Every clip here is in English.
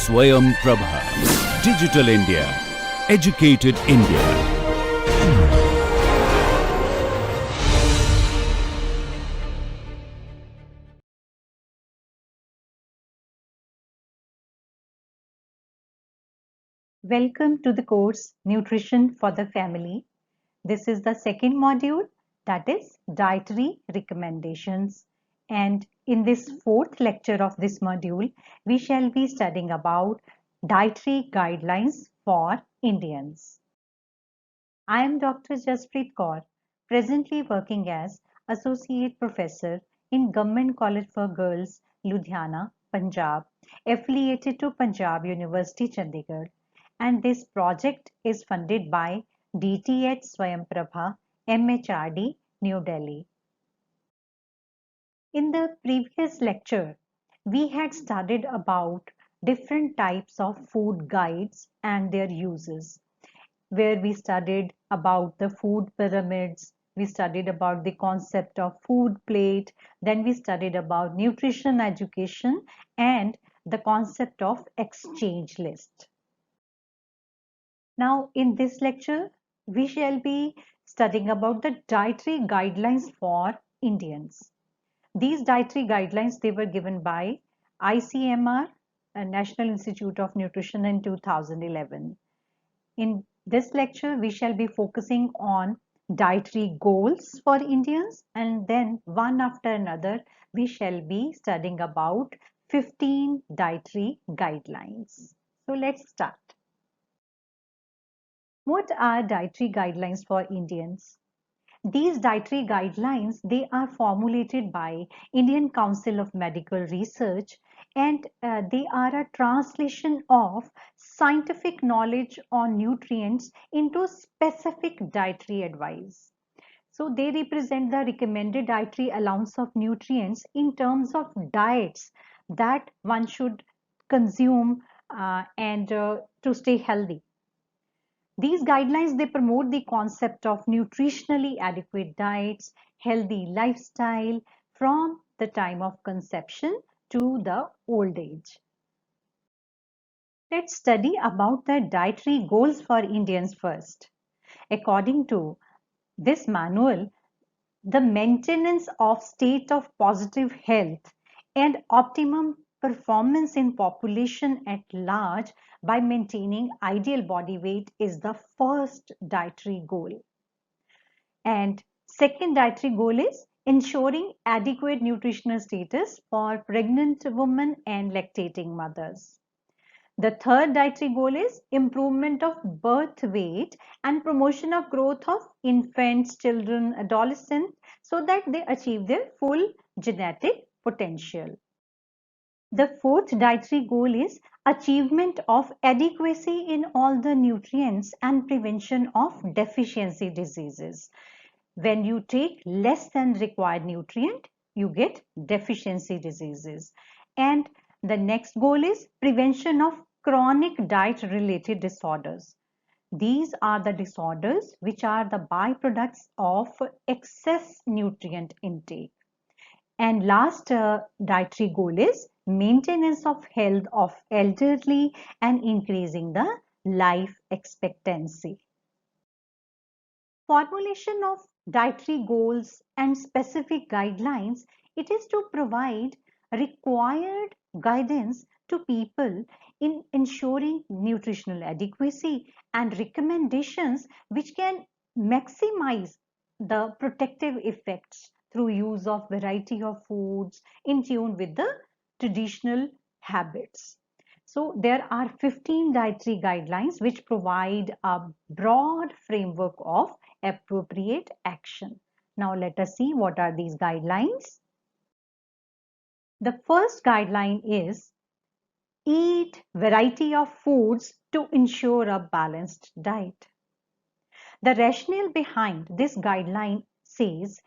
Swayam Prabha. Digital India. Educated India. Welcome to the course Nutrition for the Family. This is the second module, that is Dietary Recommendations. And in this fourth lecture of this module, we shall be studying about dietary guidelines for Indians. I am Dr. Jaspreet Kaur, presently working as Associate Professor in Government College for Girls, Ludhiana, Punjab, affiliated to Punjab University, Chandigarh. And this project is funded by DTH Swayamprabha, MHRD, New Delhi. In the previous lecture, we had studied about different types of food guides and their uses, where we studied about the food pyramids, we studied about the concept of food plate, then we studied about nutrition education and the concept of exchange list. Now, in this lecture, we shall be studying about the dietary guidelines for Indians. These dietary guidelines, they were given by ICMR, National Institute of Nutrition, in 2011. In this lecture, we shall be focusing on dietary goals for Indians, and then one after another, we shall be studying about 15 dietary guidelines. So let's start. What are dietary guidelines for Indians? These dietary guidelines, they are formulated by Indian Council of Medical Research, and they are a translation of scientific knowledge on nutrients into specific dietary advice. So they represent the recommended dietary allowance of nutrients in terms of diets that one should consume and to stay healthy. These guidelines, they promote the concept of nutritionally adequate diets, healthy lifestyle from the time of conception to the old age. Let's study about the dietary goals for Indians first. According to this manual, the maintenance of state of positive health and optimum performance in population at large by maintaining ideal body weight is the first dietary goal. And second dietary goal is ensuring adequate nutritional status for pregnant women and lactating mothers. The third dietary goal is improvement of birth weight and promotion of growth of infants, children, adolescents so that they achieve their full genetic potential. The fourth dietary goal is achievement of adequacy in all the nutrients and prevention of deficiency diseases. When you take less than required nutrient, you get deficiency diseases. And the next goal is prevention of chronic diet related disorders. These are the disorders which are the byproducts of excess nutrient intake. And last dietary goal is maintenance of health of elderly and increasing the life expectancy. Formulation of dietary goals and specific guidelines, it is to provide required guidance to people in ensuring nutritional adequacy and recommendations which can maximize the protective effects through use of variety of foods in tune with the traditional habits. So there are 15 dietary guidelines which provide a broad framework of appropriate action. Now let us see what are these guidelines. The first guideline is eat variety of foods to ensure a balanced diet. The rationale behind this guideline says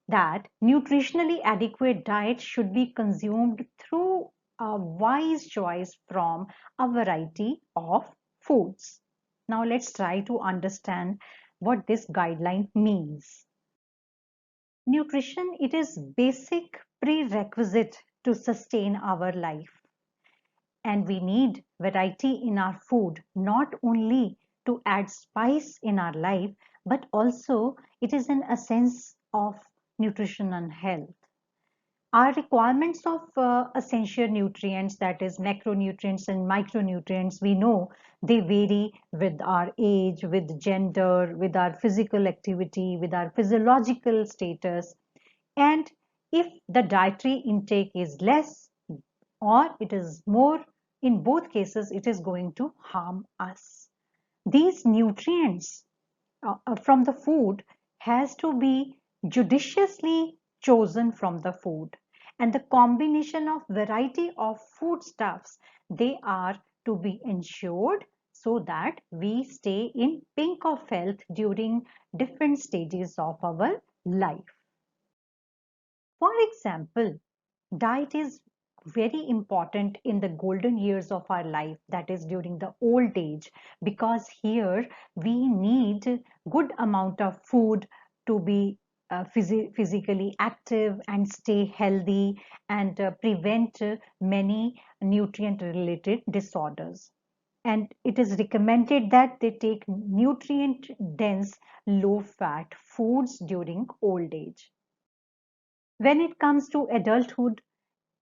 that nutritionally adequate diet should be consumed through a wise choice from a variety of foods. Now let's try to understand what this guideline means. Nutrition, it is basic prerequisite to sustain our life. And we need variety in our food, not only to add spice in our life, but also it is an essence of nutrition and health. Our requirements of essential nutrients, that is macronutrients and micronutrients, we know they vary with our age, with gender, with our physical activity, with our physiological status. And if the dietary intake is less or it is more, in both cases, it is going to harm us. These nutrients from the food has to be judiciously chosen from the food, and the combination of variety of foodstuffs, they are to be ensured so that we stay in pink of health during different stages of our life. For example, diet is very important in the golden years of our life, that is during the old age, because here we need good amount of food to be physically active and stay healthy and prevent many nutrient related disorders. And it is recommended that they take nutrient dense low fat foods during old age. When it comes to adulthood,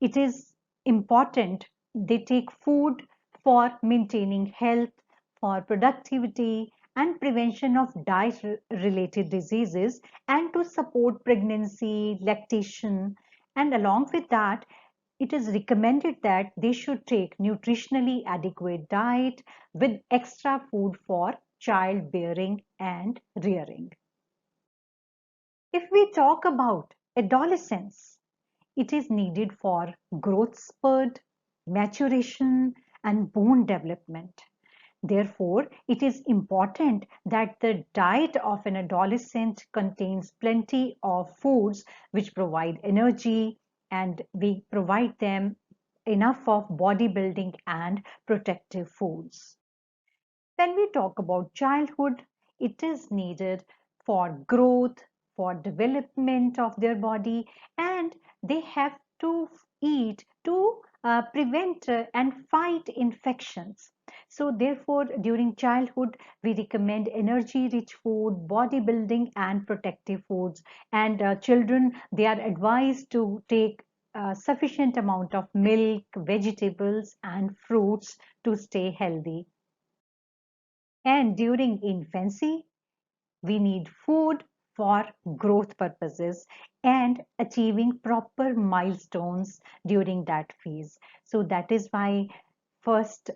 it is important they take food for maintaining health, for productivity, and prevention of diet related diseases, and to support pregnancy, lactation. And along with that, it is recommended that they should take nutritionally adequate diet with extra food for childbearing and rearing. If we talk about adolescence, it is needed for growth spurt, maturation, and bone development. Therefore, it is important that the diet of an adolescent contains plenty of foods which provide energy, and we provide them enough of bodybuilding and protective foods. When we talk about childhood, it is needed for growth, for development of their body, and they have to eat to prevent and fight infections. So, therefore, during childhood, we recommend energy rich food, bodybuilding, and protective foods. And children, they are advised to take sufficient amount of milk, vegetables, and fruits to stay healthy. And during infancy, we need food for growth purposes and achieving proper milestones during that phase. So that is why first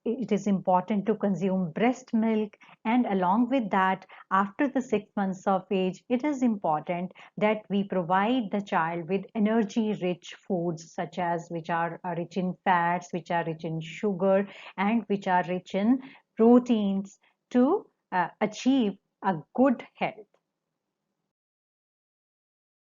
it is important to consume breast milk, and along with that, after the 6 months of age, it is important that we provide the child with energy rich foods, such as which are rich in fats, which are rich in sugar, and which are rich in proteins to achieve a good health.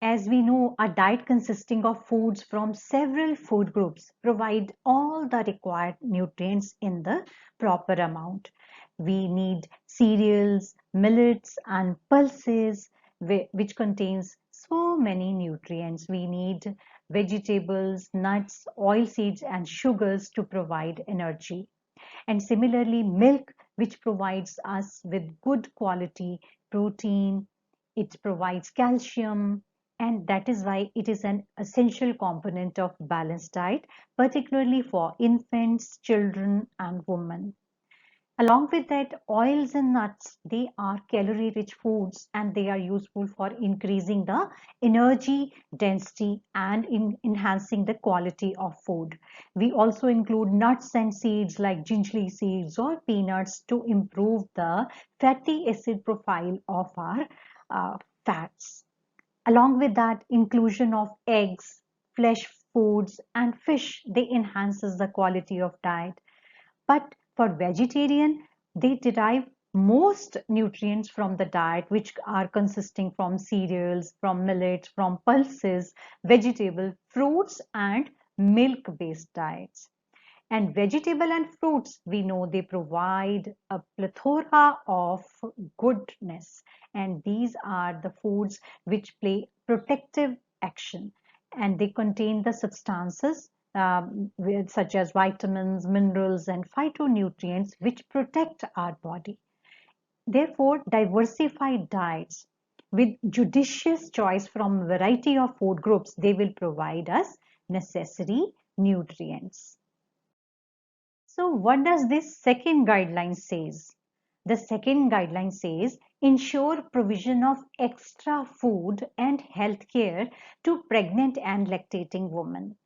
As we know, a diet consisting of foods from several food groups provide all the required nutrients in the proper amount. We need cereals, millets, and pulses, which contains so many nutrients. We need vegetables, nuts, oil seeds, and sugars to provide energy. And similarly, milk, which provides us with good quality protein, it provides calcium, and that is why it is an essential component of balanced diet, particularly for infants, children, and women. Along with that, oils and nuts, they are calorie rich foods and they are useful for increasing the energy density and in enhancing the quality of food. We also include nuts and seeds like gingerly seeds or peanuts to improve the fatty acid profile of our fats. Along with that, inclusion of eggs, flesh foods, and fish, they enhances the quality of diet. But for vegetarian, they derive most nutrients from the diet, which are consisting from cereals, from millets, from pulses, vegetable, fruits, and milk-based diets. And vegetable and fruits, we know they provide a plethora of goodness. And these are the foods which play protective action. And they contain the substances such as vitamins, minerals, and phytonutrients, which protect our body. Therefore, diversified diets with judicious choice from a variety of food groups, they will provide us necessary nutrients. So what does this second guideline says? The second guideline says ensure provision of extra food and health care to pregnant and lactating women.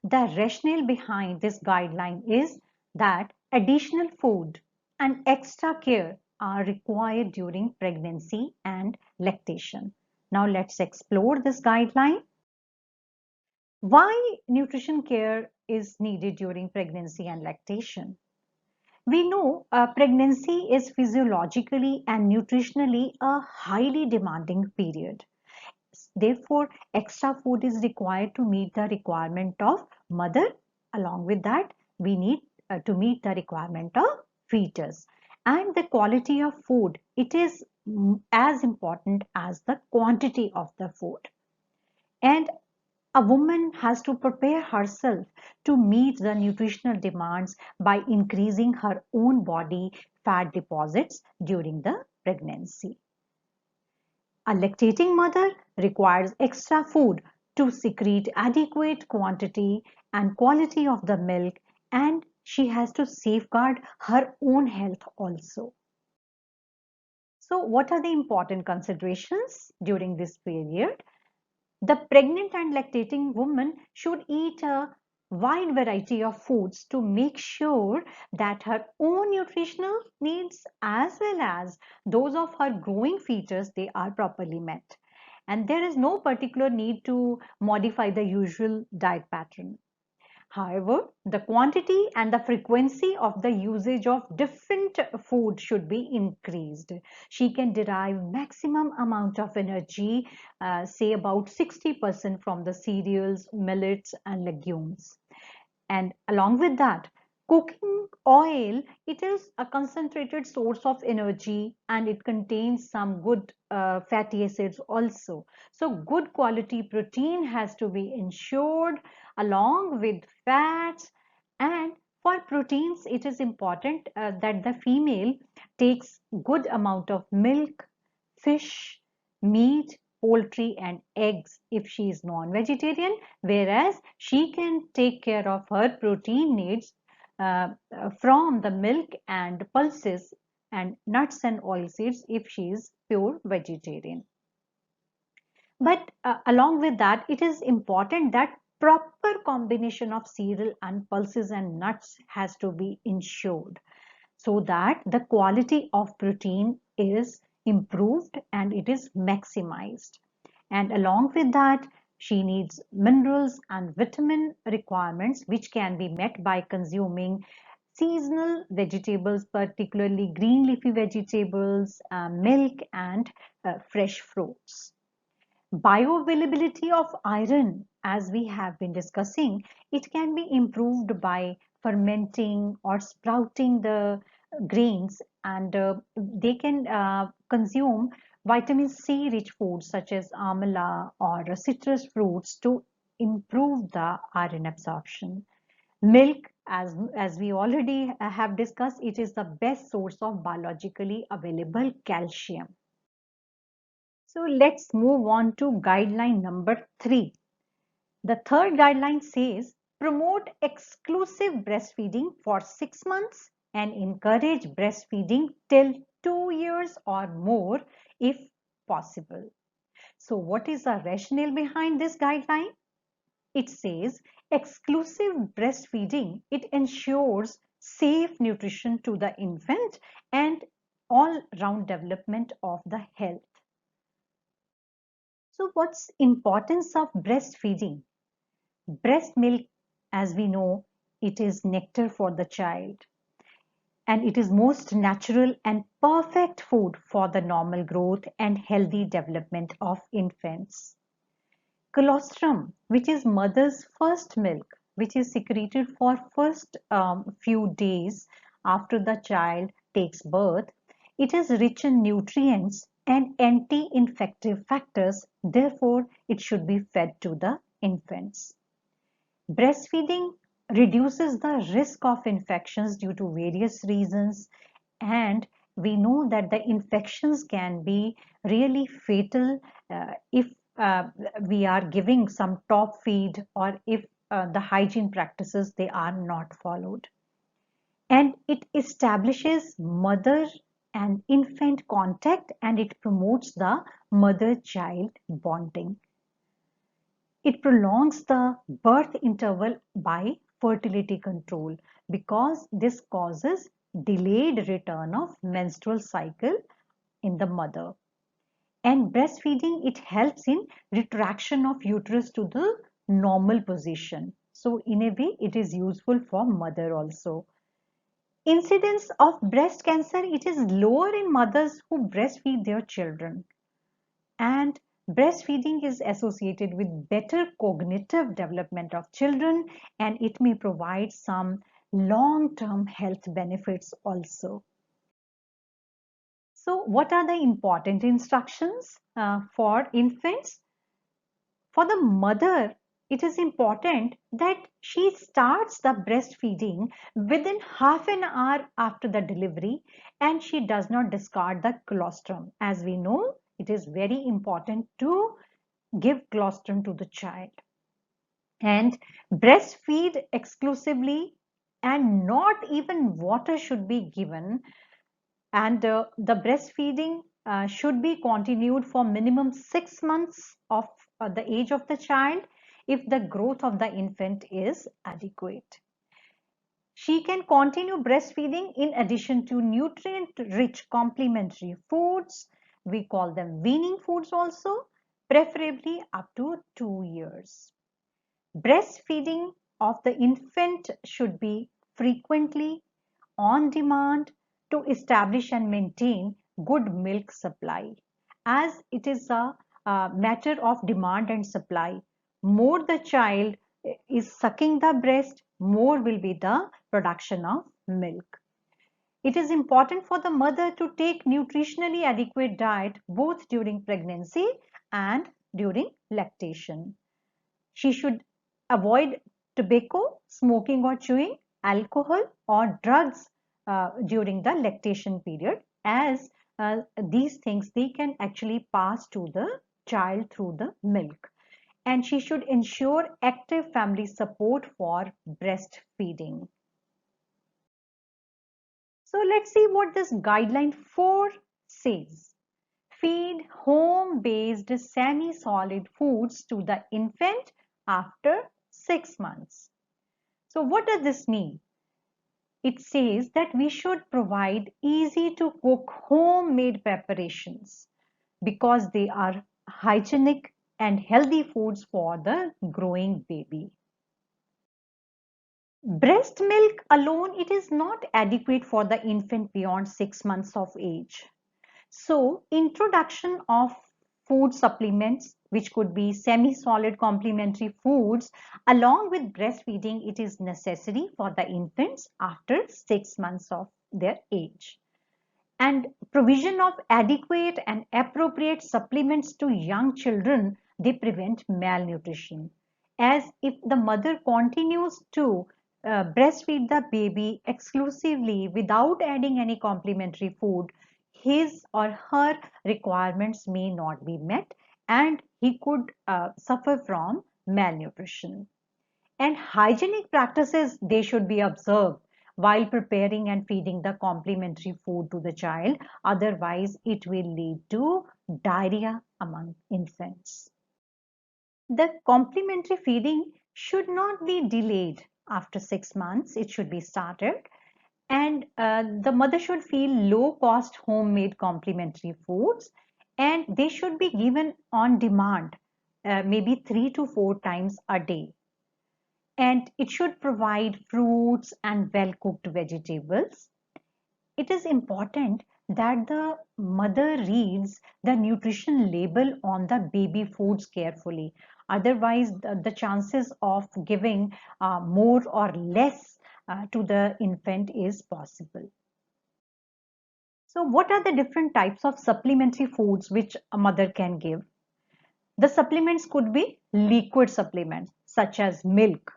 The rationale behind this guideline is that additional food and extra care are required during pregnancy and lactation. Now let's explore this guideline. Why nutrition care is needed during pregnancy and lactation? We know pregnancy is physiologically and nutritionally a highly demanding period. Therefore, extra food is required to meet the requirement of mother. Along with that, we need to meet the requirement of fetus. And the quality of food, it is as important as the quantity of the food. And a woman has to prepare herself to meet the nutritional demands by increasing her own body fat deposits during the pregnancy. A lactating mother requires extra food to secrete adequate quantity and quality of the milk, and she has to safeguard her own health also. So, what are the important considerations during this period? The pregnant and lactating woman should eat a wide variety of foods to make sure that her own nutritional needs as well as those of her growing fetus, they are properly met. And there is no particular need to modify the usual diet pattern. However, the quantity and the frequency of the usage of different food should be increased. She can derive maximum amount of energy, say about 60% from the cereals, millets, and legumes. And along with that, cooking oil, it is a concentrated source of energy and it contains some good fatty acids also. So good quality protein has to be ensured along with fats. And for proteins, it is important that the female takes good amount of milk, fish, meat, poultry, and eggs if she is non-vegetarian, whereas she can take care of her protein needs from the milk and pulses and nuts and oilseeds if she is pure vegetarian. But along with that, it is important that proper combination of cereal and pulses and nuts has to be ensured so that the quality of protein is improved and it is maximized. And along with that, she needs minerals and vitamin requirements which can be met by consuming seasonal vegetables, particularly green leafy vegetables, milk, and fresh fruits. Bioavailability of iron, as we have been discussing, it can be improved by fermenting or sprouting the grains, and they can consume vitamin C rich foods such as amla or citrus fruits to improve the iron absorption. Milk, as we already have discussed, it is the best source of biologically available calcium. So let's move on to guideline number 3. The third guideline says promote exclusive breastfeeding for 6 months and encourage breastfeeding till 2 years or more if possible. So what is the rationale behind this guideline? It says exclusive breastfeeding, it ensures safe nutrition to the infant and all-round development of the health. So what's importance of breastfeeding? Breast milk, as we know, it is nectar for the child. And it is most natural and perfect food for the normal growth and healthy development of infants. Colostrum, which is mother's first milk, which is secreted for first few days after the child takes birth, it is rich in nutrients and anti-infective factors. Therefore, it should be fed to the infants. Breastfeeding reduces the risk of infections due to various reasons, and we know that the infections can be really fatal if we are giving some top feed, or if the hygiene practices they are not followed. And it establishes mother and infant contact, and it promotes the mother-child bonding. It prolongs the birth interval by fertility control, because this causes delayed return of menstrual cycle in the mother. And breastfeeding, it helps in retraction of uterus to the normal position. So in a way, it is useful for mother also. Incidence of breast cancer, it is lower in mothers who breastfeed their children. And breastfeeding is associated with better cognitive development of children, and it may provide some long-term health benefits also. So what are the important instructions for infants? For the mother, it is important that she starts the breastfeeding within half an hour after the delivery, and she does not discard the colostrum. As we know, it is very important to give colostrum to the child. And breastfeed exclusively, and not even water should be given. And the breastfeeding should be continued for minimum 6 months of the age of the child, if the growth of the infant is adequate. She can continue breastfeeding in addition to nutrient-rich complementary foods. We call them weaning foods also, preferably up to 2 years. Breastfeeding of the infant should be frequently, on demand, to establish and maintain good milk supply. As it is a matter of demand and supply, more the child is sucking the breast, more will be the production of milk. It is important for the mother to take nutritionally adequate diet both during pregnancy and during lactation. She should avoid tobacco, smoking or chewing, alcohol or drugs during the lactation period, as these things they can actually pass to the child through the milk. And she should ensure active family support for breastfeeding. So let's see what this guideline 4 says. Feed home-based semi-solid foods to the infant after 6 months. So what does this mean? It says that we should provide easy to cook homemade preparations, because they are hygienic and healthy foods for the growing baby. Breast milk alone, it is not adequate for the infant beyond 6 months of age. So, introduction of food supplements, which could be semi-solid complementary foods, along with breastfeeding, it is necessary for the infants after 6 months of their age. And provision of adequate and appropriate supplements to young children, they prevent malnutrition. As if the mother continues to breastfeed the baby exclusively without adding any complementary food, his or her requirements may not be met, and he could suffer from malnutrition. And hygienic practices, they should be observed while preparing and feeding the complementary food to the child. Otherwise, it will lead to diarrhea among infants. The complementary feeding should not be delayed after 6 months. It should be started. And the mother should feel low cost homemade complementary foods, and they should be given on demand, maybe 3 to 4 times a day. And it should provide fruits and well cooked vegetables. It is important that the mother reads the nutrition label on the baby foods carefully. Otherwise, the chances of giving more or less to the infant is possible. So, what are the different types of supplementary foods which a mother can give? The supplements could be liquid supplements such as milk,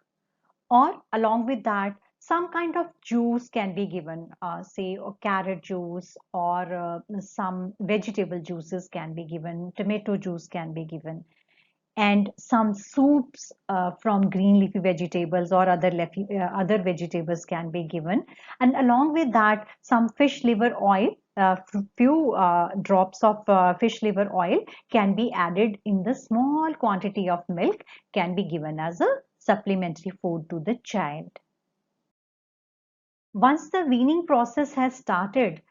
Or along with that, some kind of juice can be given, say a carrot juice, or some vegetable juices can be given, tomato juice can be given, and some soups from green leafy vegetables or other vegetables can be given. And along with that, some fish liver oil, few drops of fish liver oil can be added in the small quantity of milk, can be given as a supplementary food to the child. Once the weaning process has started,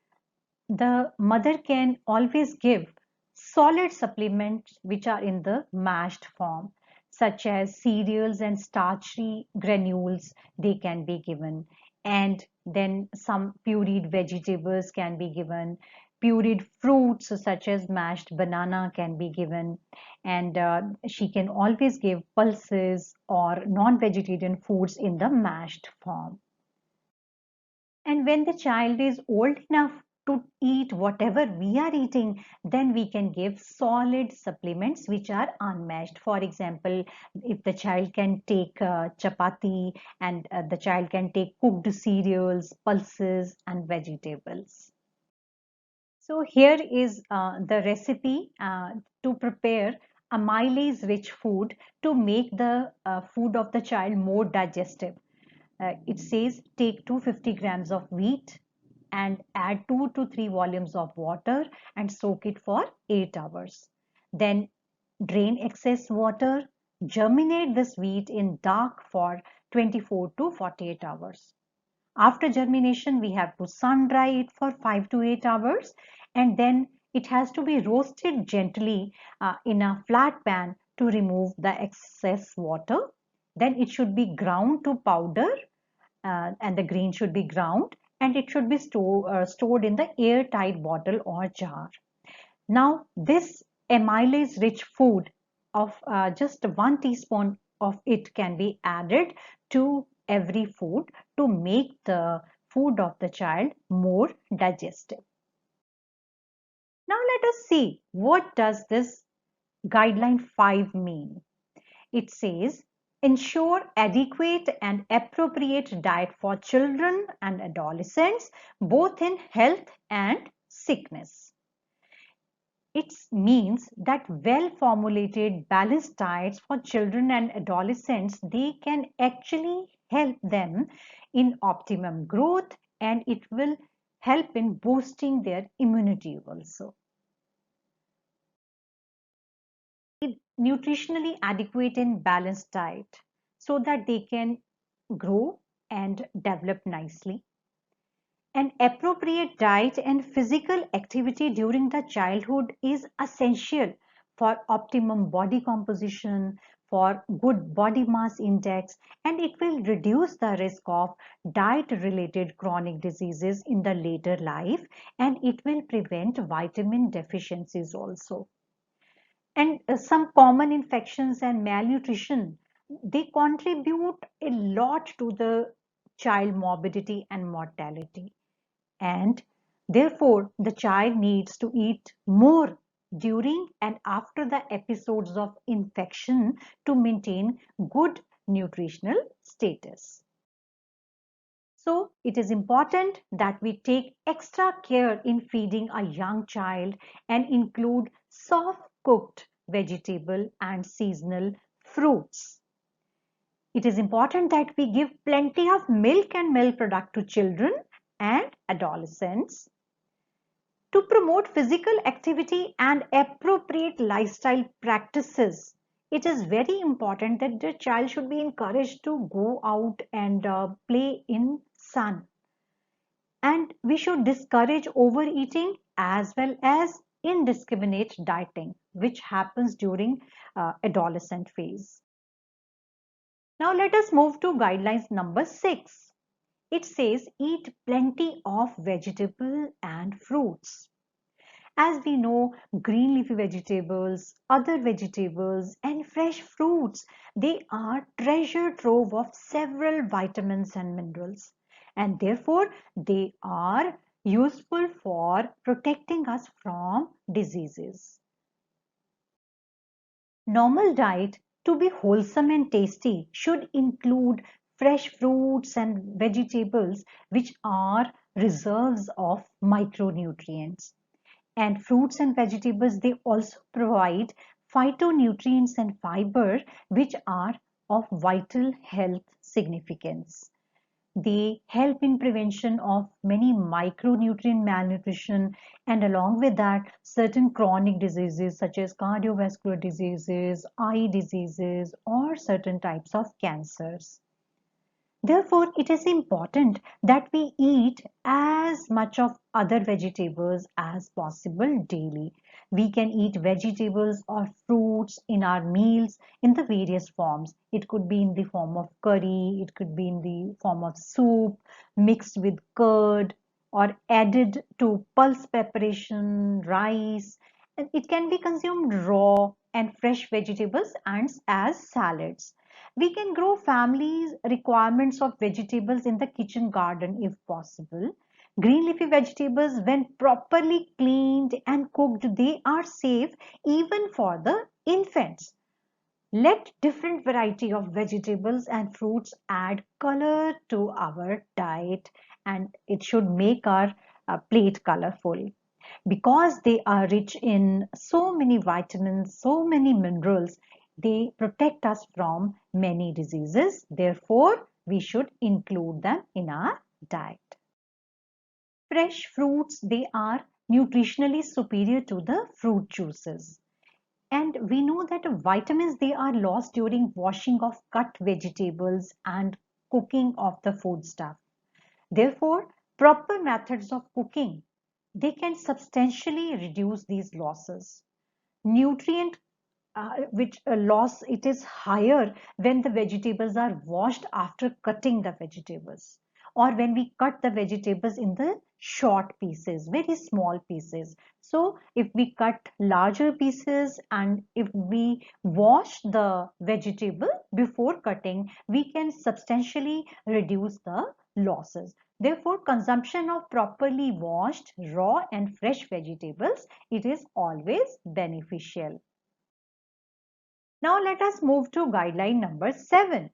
the mother can always give solid supplements which are in the mashed form, such as cereals and starchy granules, they can be given. And then some pureed vegetables can be given. Pureed fruits such as mashed banana can be given. And she can always give pulses or non-vegetarian foods in the mashed form. And when the child is old enough to eat whatever we are eating, then we can give solid supplements which are unmashed. For example, if the child can take chapati, and the child can take cooked cereals, pulses, and vegetables. So here is the recipe to prepare amylase-rich food to make the food of the child more digestive. It says take 250 grams of wheat and add 2 to 3 volumes of water and soak it for 8 hours. Then drain excess water, germinate this wheat in dark for 24 to 48 hours. After germination, we have to sun dry it for 5 to 8 hours, and then it has to be roasted gently in a flat pan to remove the excess water. Then it should be ground to powder, and the grain should be ground, and it should be stored in the airtight bottle or jar. Now, this amylase rich food of just 1 teaspoon of it can be added to every food to make the food of the child more digestive. Now let us see, what does this guideline 5 mean? It says, ensure adequate and appropriate diet for children and adolescents, both in health and sickness. It means that well-formulated, balanced diets for children and adolescents, they can actually help them in optimum growth, and it will help in boosting their immunity also. Nutritionally adequate and balanced diet so that they can grow and develop nicely. An appropriate diet and physical activity during the childhood is essential for optimum body composition, for good body mass index, and it will reduce the risk of diet related chronic diseases in the later life, and it will prevent vitamin deficiencies also. And some common infections and malnutrition, they contribute a lot to the child morbidity and mortality. And therefore, the child needs to eat more during and after the episodes of infection to maintain good nutritional status. So it is important that we take extra care in feeding a young child and include soft cooked vegetable and seasonal fruits. It is important that we give plenty of milk and milk product to children and adolescents. To promote physical activity and appropriate lifestyle practices, it is very important that the child should be encouraged to go out and play in sun. And we should discourage overeating as well as indiscriminate dieting, which happens during adolescent phase. Now let us move to guidelines number 6. It says eat plenty of vegetable and fruits. As we know, green leafy vegetables, other vegetables, and fresh fruits, they are treasure trove of several vitamins and minerals, and therefore they are useful for protecting us from diseases. Normal diet, to be wholesome and tasty, should include fresh fruits and vegetables, which are reserves of micronutrients. And fruits and vegetables, they also provide phytonutrients and fiber, which are of vital health significance. They help in prevention of many micronutrient malnutrition, and along with that, certain chronic diseases such as cardiovascular diseases, eye diseases, or certain types of cancers. Therefore, it is important that we eat as much of other vegetables as possible daily. We can eat vegetables or fruits in our meals in the various forms. It could be in the form of curry, it could be in the form of soup, mixed with curd, or added to pulse preparation, rice. And it can be consumed raw and fresh vegetables and as salads. We can grow families' requirements of vegetables in the kitchen garden if possible. Green leafy vegetables, when properly cleaned and cooked, they are safe even for the infants. Let different variety of vegetables and fruits add color to our diet, and it should make our plate colorful. Because they are rich in so many vitamins, so many minerals, they protect us from many diseases. Therefore, we should include them in our diet. Fresh fruits, they are nutritionally superior to the fruit juices. And we know that vitamins, they are lost during washing of cut vegetables and cooking of the food stuff. Therefore, proper methods of cooking, they can substantially reduce these losses. Nutrient which loss, it is higher when the vegetables are washed after cutting the vegetables, or when we cut the vegetables in the short pieces, very small pieces. So if we cut larger pieces and if we wash the vegetable before cutting, we can substantially reduce the losses. Therefore, consumption of properly washed raw and fresh vegetables, it is always beneficial. Now let us move to guideline number 7.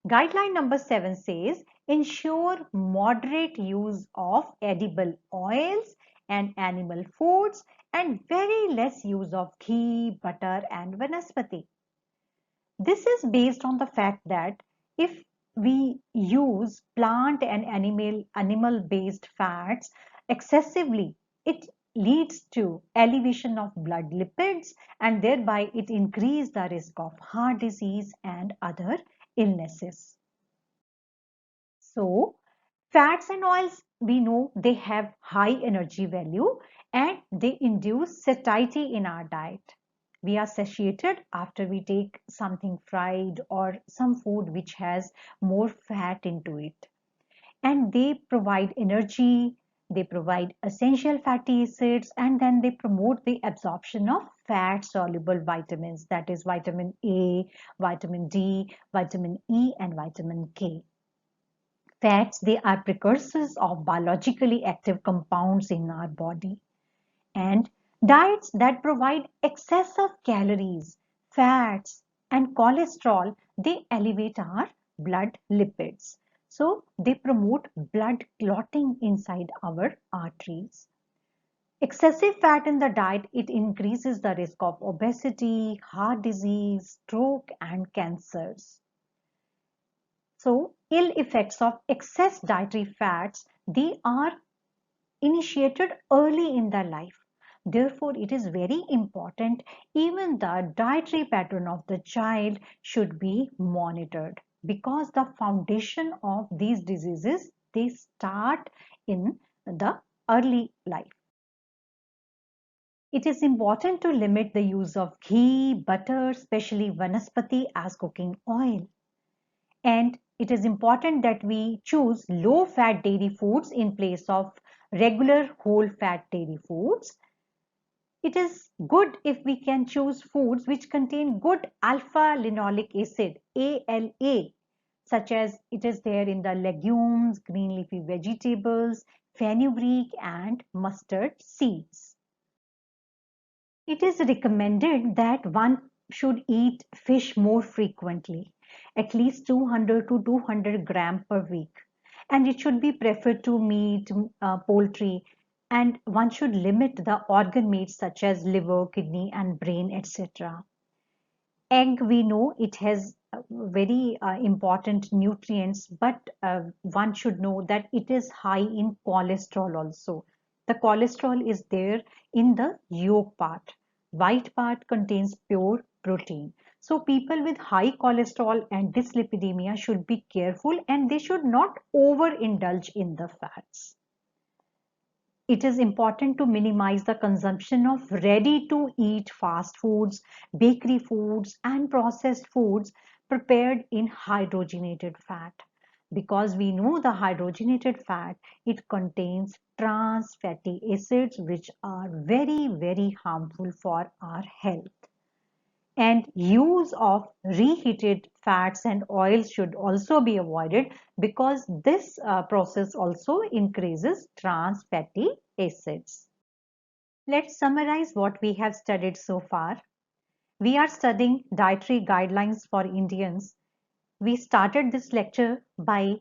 Guideline number 7 says, ensure moderate use of edible oils and animal foods and very less use of ghee, butter and vanaspati. This is based on the fact that if we use plant and animal based fats excessively, it leads to elevation of blood lipids, and thereby it increases the risk of heart disease and other illnesses. So fats and oils, we know they have high energy value and they induce satiety in our diet. We are satiated after we take something fried or some food which has more fat into it. And they provide energy, they provide essential fatty acids, and then they promote the absorption of fat soluble vitamins, that is vitamin A, vitamin D, vitamin E, and vitamin K. Fats, they are precursors of biologically active compounds in our body. And diets that provide excess of calories, fats, and cholesterol, they elevate our blood lipids. So they promote blood clotting inside our arteries. Excessive fat in the diet, it increases the risk of obesity, heart disease, stroke, and cancers. So ill effects of excess dietary fats, they are initiated early in their life. Therefore, it is very important, even the dietary pattern of the child should be monitored, because the foundation of these diseases, they start in the early life. It is important to limit the use of ghee, butter, especially vanaspati as cooking oil. And it is important that we choose low fat dairy foods in place of regular whole fat dairy foods. It is good if we can choose foods which contain good alpha linoleic acid, ALA, such as it is there in the legumes, green leafy vegetables, fenugreek and mustard seeds. It is recommended that one should eat fish more frequently. at least 200 to 200 gram per week. And it should be preferred to meat, poultry, and one should limit the organ meats such as liver, kidney, and brain, etc. Egg, we know it has very important nutrients, but one should know that it is high in cholesterol also. The cholesterol is there in the yolk part. White part contains pure protein. So people with high cholesterol and dyslipidemia should be careful, and they should not overindulge in the fats. It is important to minimize the consumption of ready to eat fast foods, bakery foods, and processed foods prepared in hydrogenated fat. Because we know the hydrogenated fat, it contains trans fatty acids which are very, very harmful for our health. And use of reheated fats and oils should also be avoided, because this process also increases trans fatty acids. Let's summarize what we have studied so far. We are studying dietary guidelines for Indians. We started this lecture by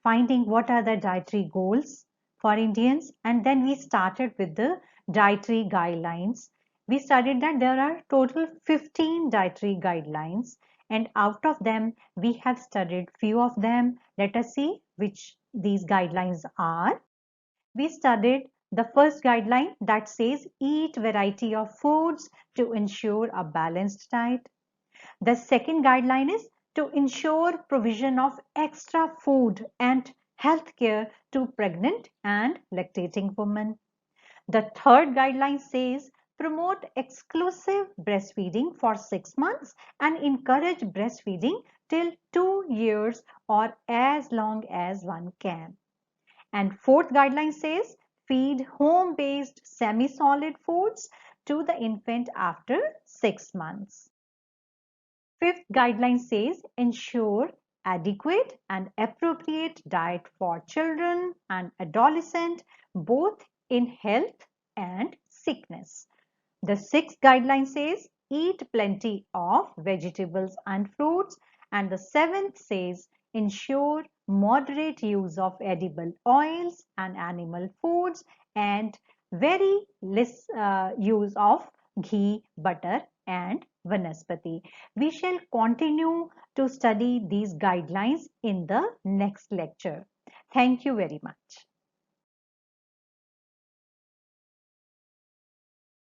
finding what are the dietary goals for Indians, and then we started with the dietary guidelines. We studied that there are total 15 dietary guidelines, and out of them we have studied few of them. Let us see which these guidelines are. We studied the first guideline that says eat variety of foods to ensure a balanced diet. The second guideline is to ensure provision of extra food and health care to pregnant and lactating women. The third guideline says promote exclusive breastfeeding for 6 months and encourage breastfeeding till 2 years or as long as one can. And fourth guideline says feed home-based semi-solid foods to the infant after 6 months. Fifth guideline says ensure adequate and appropriate diet for children and adolescents, both in health and sickness. The sixth guideline says eat plenty of vegetables and fruits. And the seventh says ensure moderate use of edible oils and animal foods, and very less use of ghee, butter, and vanaspati. We shall continue to study these guidelines in the next lecture. Thank you very much.